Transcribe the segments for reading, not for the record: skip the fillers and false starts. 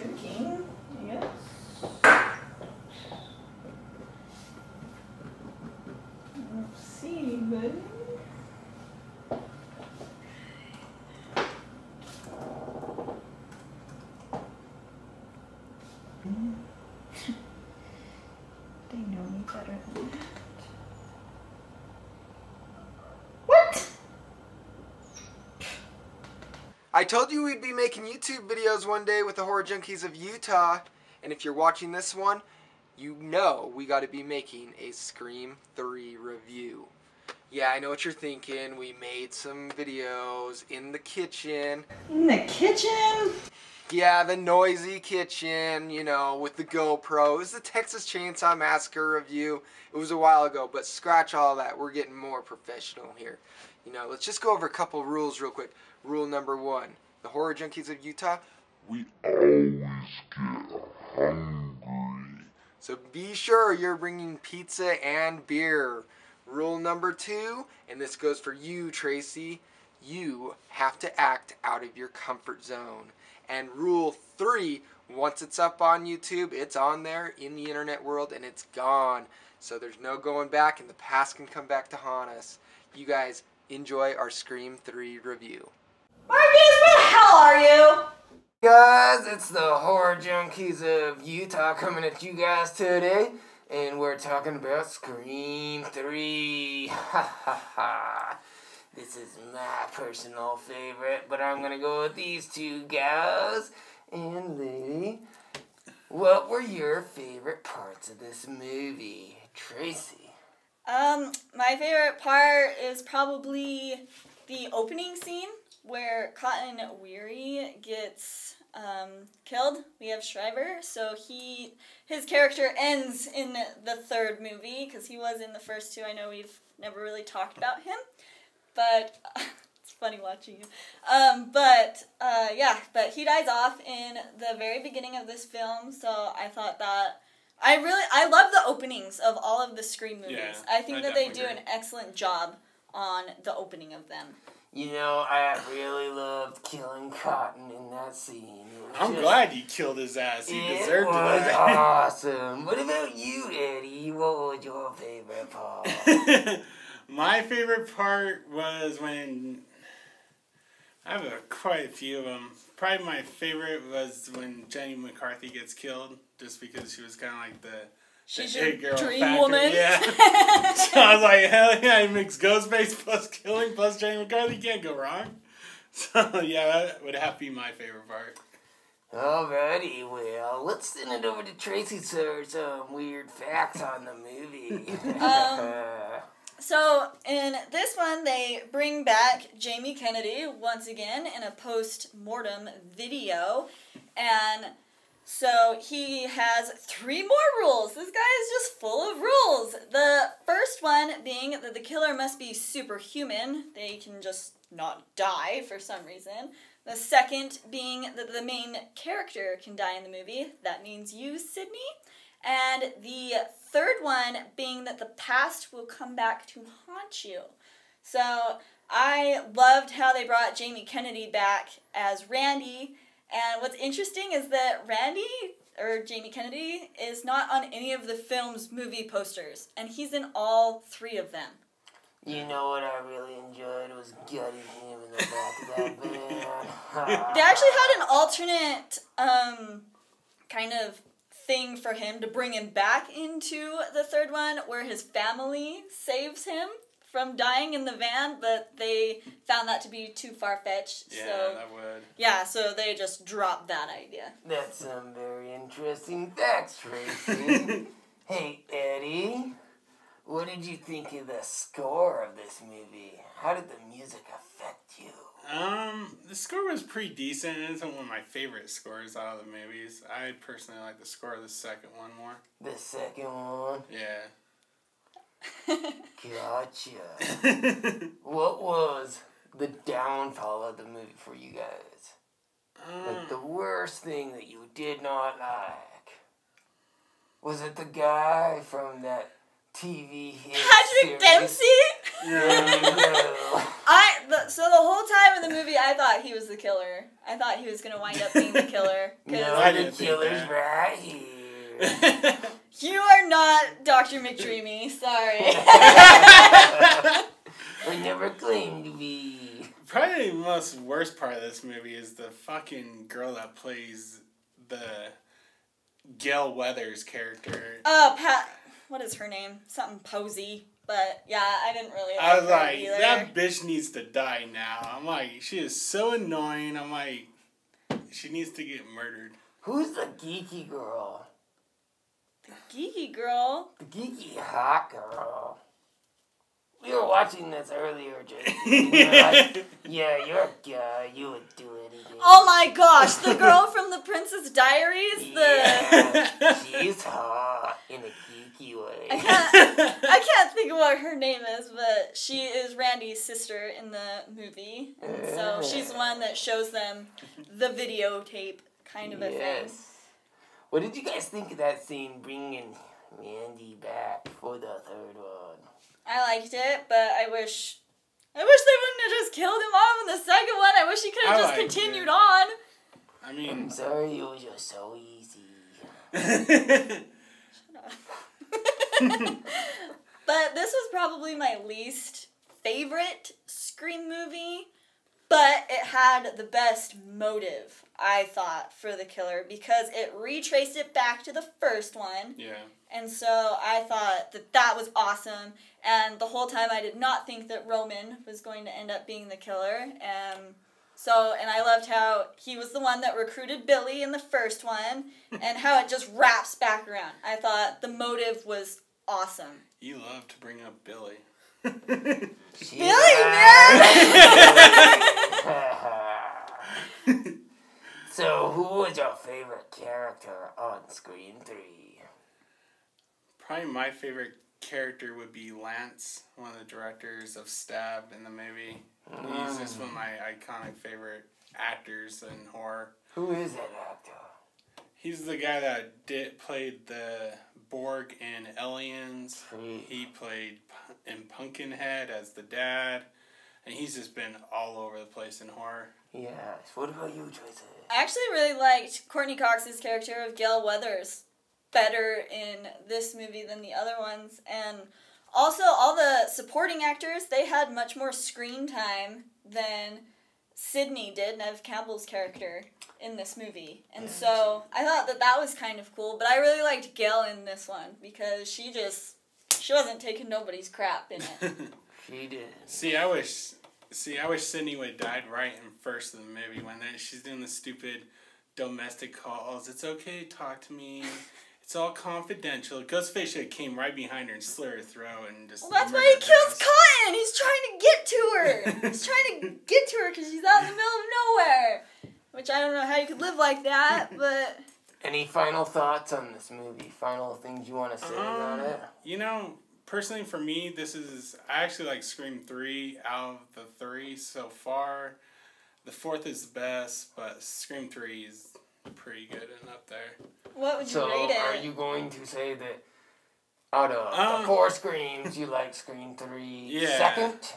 drinking, I guess. Let's see, buddy. They know me better than that. What? I told you we'd be making YouTube videos one day with the Horror Junkies of Utah, and if you're watching this one, you know we got to be making a Scream 3 review. Yeah, I know what you're thinking. We made some videos in the kitchen. In the kitchen? Yeah, the noisy kitchen, you know, with the GoPro. It was the Texas Chainsaw Massacre review. It was a while ago, but scratch all that. We're getting more professional here. You know, let's just go over a couple rules real quick. Rule number 1. The Horror Junkies of Utah, we always get hungry. So be sure you're bringing pizza and beer. Rule number 2, and this goes for you, Tracy, you have to act out of your comfort zone. And rule 3, once it's up on YouTube, it's on there in the internet world and it's gone. So there's no going back, and the past can come back to haunt us. You guys enjoy our Scream 3 review. Marcus, where the hell are you? Guys, it's the Horror Junkies of Utah coming at you guys today, and we're talking about Scream 3. Ha ha ha. This is my personal favorite, but I'm gonna go with these two guys. And lady, what were your favorite parts of this movie? Tracy. My favorite part is probably the opening scene where Cotton Weary gets killed. We have Shriver, so his character ends in the third movie because he was in the first two. I know we've never really talked about him, but it's funny watching him. But he dies off in the very beginning of this film, so I thought that I love the openings of all of the Scream movies. Yeah, I think that they do agree. an excellent job on the opening of them. You know, I really loved killing Cotton in that scene. I'm glad you killed his ass. He deserved It was it. awesome. What about you, Eddie? What was your favorite part? My favorite part was when... I have quite a few of them. Probably my favorite was when Jenny McCarthy gets killed, just because she was kind of like the She's it your girl dream factor. woman. Yeah. So I was like, hell yeah, he mixed Ghostface plus killing plus Jenny McCarthy. Can't go wrong. So yeah, that would have to be my favorite part. Alrighty, well, let's send it over to Tracy for some weird facts on the movie. So, in this one, they bring back Jamie Kennedy once again in a post-mortem video. And so he has 3 more rules. This guy is just full of rules. The first one being that the killer must be superhuman. They can just not die for some reason. The second being that the main character can die in the movie. That means you, Sydney. And the third one being that the past will come back to haunt you. So I loved how they brought Jamie Kennedy back as Randy. And what's interesting is that Randy, or Jamie Kennedy, is not on any of the film's movie posters. And he's in all 3 of them. You know what I really enjoyed was gutting him in the back of that van. They actually had an alternate kind of thing for him to bring him back into the third one where his family saves him from dying in the van, but they found that to be too far-fetched. Yeah, so, that would. Yeah, so they just dropped that idea. That's some very interesting facts, Tracy. Hey, Eddie, what did you think of the score of this movie? How did the music affect you? The score was pretty decent. It isn't one of my favorite scores out of the movies. I personally like the score of the second one more. The second one? Yeah. Gotcha. What was the downfall of the movie for you guys? Like the worst thing that you did not like? Was it the guy from that TV hit Patrick series? Dempsey? Yeah. There you go. So the whole time in the movie, I thought he was the killer. I thought he was gonna wind up being the killer. No, I the didn't think killer's that. right here. You are not Dr. McDreamy. Sorry. I never claimed to be. Probably the most worst part of this movie is the fucking girl that plays the Gail Weathers character. What is her name? Something Posey. But yeah, I didn't really. I was her like, either. that bitch needs to die now. I'm like, she is so annoying. I'm like, she needs to get murdered. Who's the geeky girl? Geeky girl. The geeky hot girl. We were watching this earlier, JC. We were like, yeah, you're a guy. You would do anything. Oh my gosh, the girl from the Princess Diaries. Yeah, she's hot in a geeky way. I can't think of what her name is, but she is Randy's sister in the movie, and so she's the one that shows them the videotape kind of a thing. What did you guys think of that scene bringing Randy back for the third one? I liked it, but I wish they wouldn't have just killed him off in the second one. I wish he could have just continued on. I mean, I'm sorry, it was just so easy. But this was probably my least favorite Scream movie, but it had the best motive, I thought, for the killer because it retraced it back to the first one. yeah. And so I thought that was awesome. And the whole time I did not think that Roman was going to end up being the killer. And I loved how he was the one that recruited Billy in the first one and how it just wraps back around. I thought the motive was awesome. You love to bring up Billy. Billy, man! So, who was your favorite character on Scream 3? Probably my favorite character would be Lance, one of the directors of Stab in the movie. He's just one of my iconic favorite actors in horror. Who is that actor? He's the guy that played the Borg in Aliens. He played in Pumpkinhead as the dad. And he's just been all over the place in horror. Yes. What about you, Tracy? I actually really liked Courtney Cox's character of Gail Weathers better in this movie than the other ones. And also, all the supporting actors, they had much more screen time than Sydney did, Neve Campbell's character, in this movie. And so I thought that was kind of cool. But I really liked Gail in this one because she wasn't taking nobody's crap in it. She did. See, I wish Sydney would have died right in first of the movie when she's doing the stupid domestic calls. It's okay to talk to me. It's all confidential. Ghostface should have came right behind her and slit her throat and just. Well, that's why he kills Cotton. He's trying to get to her. He's trying to get to her because she's out in the middle of nowhere. Which I don't know how you could live like that, but. Any final thoughts on this movie? Final things you want to say about it? You know, personally for me, I actually like Scream 3 out of the 3 so far. The 4th is the best, but Scream 3 is pretty good and up there. What would you rate it? So, are you going to say that out of the 4 Screams, you like Scream 3 second?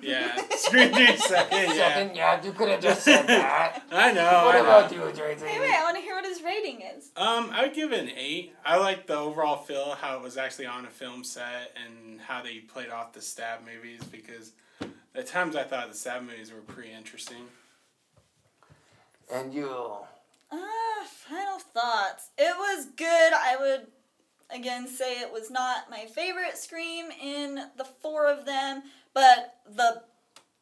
Yeah, Scream 3 second, yeah. Second, yeah, you could have just said that. I know. What about you, Tracy? Wait, I want to hear what his rating is. I would give it an 8. I like the overall feel, how it was actually on a film set, and how they played off the Stab movies, because at times I thought the Stab movies were pretty interesting. And you? Final thoughts. It was good. I would, again, say it was not my favorite Scream in the 4 of them, but the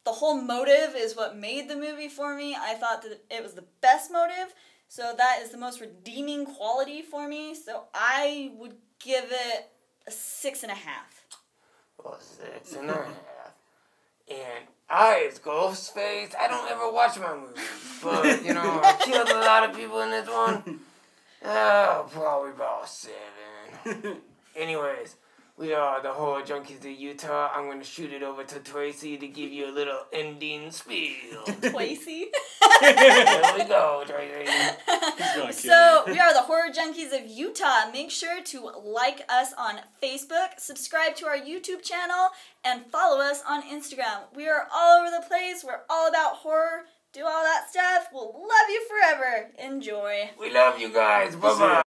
whole motive is what made the movie for me. I thought that it was the best motive, so that is the most redeeming quality for me, so I would give it a 6.5. Well, 6.5. And I, as Ghostface, I don't ever watch my movies, but, I killed a lot of people in this one. Oh, probably about 7. Anyways, we are the Horror Junkies of Utah. I'm going to shoot it over to Tracy to give you a little ending spiel. Tracy? There we go, Tracy. So, we are the Horror Junkies of Utah. Make sure to like us on Facebook, subscribe to our YouTube channel, and follow us on Instagram. We are all over the place. We're all about horror. Do all that stuff. We'll love you forever. Enjoy. We love you guys. Bye-bye.